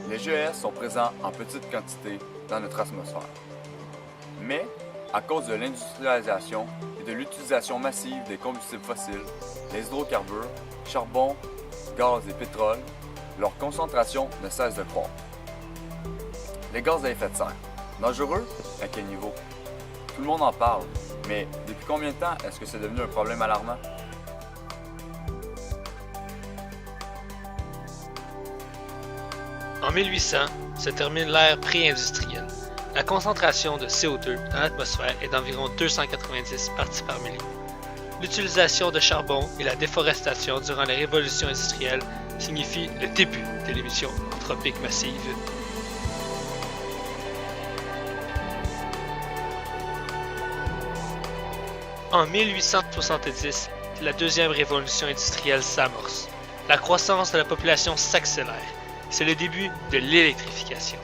Les GES sont présents en petite quantité dans notre atmosphère. Mais, à cause de l'industrialisation et de l'utilisation massive des combustibles fossiles, les hydrocarbures, charbon, gaz et pétrole, leur concentration ne cesse de croître. Les gaz à effet de serre, dangereux? À quel niveau? Tout le monde en parle, mais depuis combien de temps est-ce que c'est devenu un problème alarmant? En 1800 se termine l'ère pré-industrielle. La concentration de CO2 dans l'atmosphère est d'environ 290 parties par million. L'utilisation de charbon et la déforestation durant la révolution industrielle signifient le début de l'émission anthropique massive. En 1870, la deuxième révolution industrielle s'amorce. La croissance de la population s'accélère. C'est le début de l'électrification.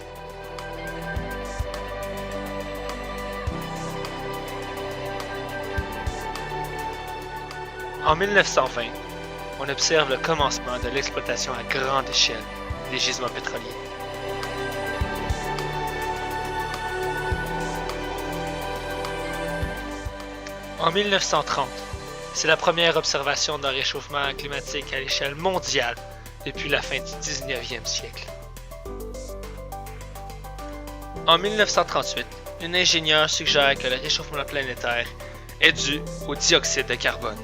En 1920, on observe le commencement de l'exploitation à grande échelle des gisements pétroliers. En 1930, c'est la première observation d'un réchauffement climatique à l'échelle mondiale depuis la fin du 19e siècle. En 1938, un ingénieur suggère que le réchauffement planétaire est dû au dioxyde de carbone.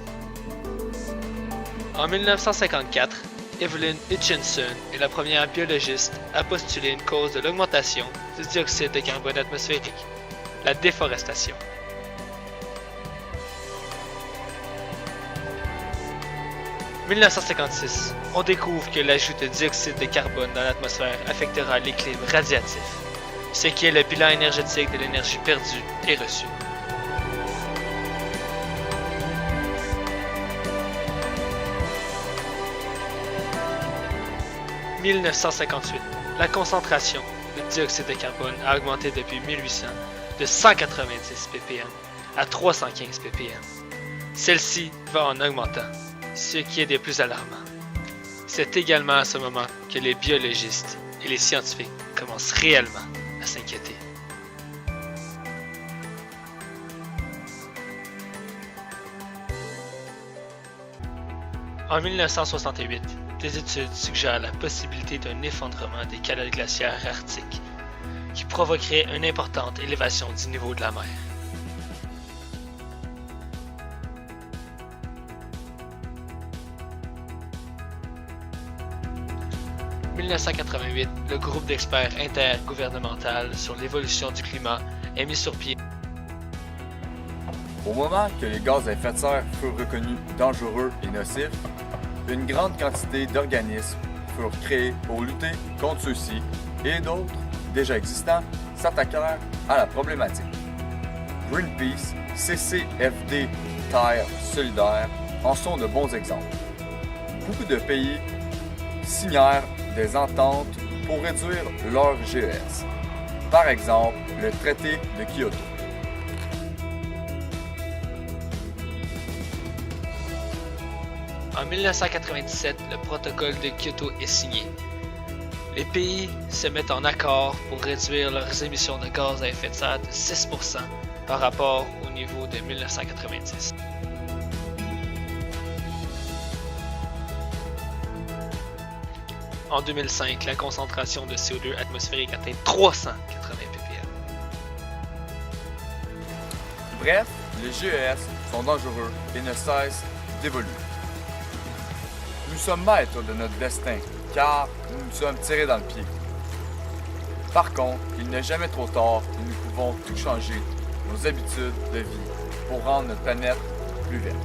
En 1954, Evelyn Hutchinson est la première biologiste à postuler une cause de l'augmentation du dioxyde de carbone atmosphérique, la déforestation. En 1956, on découvre que l'ajout de dioxyde de carbone dans l'atmosphère affectera l'équilibre radiatif, ce qui est le bilan énergétique de l'énergie perdue et reçue. En 1958, la concentration de dioxyde de carbone a augmenté depuis 1800 de 190 ppm à 315 ppm. Celle-ci va en augmentant, ce qui est des plus alarmants. C'est également à ce moment que les biologistes et les scientifiques commencent réellement à s'inquiéter. En 1968, des études suggèrent la possibilité d'un effondrement des calottes glaciaires arctiques qui provoquerait une importante élévation du niveau de la mer. En 1988, le groupe d'experts intergouvernemental sur l'évolution du climat est mis sur pied. Au moment que les gaz à effet de serre furent reconnus dangereux et nocifs, une grande quantité d'organismes furent créés pour lutter contre ceux-ci et d'autres, déjà existants, s'attaquèrent à la problématique. Greenpeace, CCFD, Terre solidaire en sont de bons exemples. Beaucoup de pays signèrent des ententes pour réduire leurs GES. Par exemple, le traité de Kyoto. En 1997, le protocole de Kyoto est signé. Les pays se mettent en accord pour réduire leurs émissions de gaz à effet de serre de 6% par rapport au niveau de 1990. En 2005, la concentration de CO2 atmosphérique atteint 380 ppm. Bref, les GES sont dangereux et ne cessent d'évoluer. Nous sommes maîtres de notre destin, car nous nous sommes tirés dans le pied. Par contre, il n'est jamais trop tard et nous pouvons tout changer, nos habitudes de vie, pour rendre notre planète plus verte.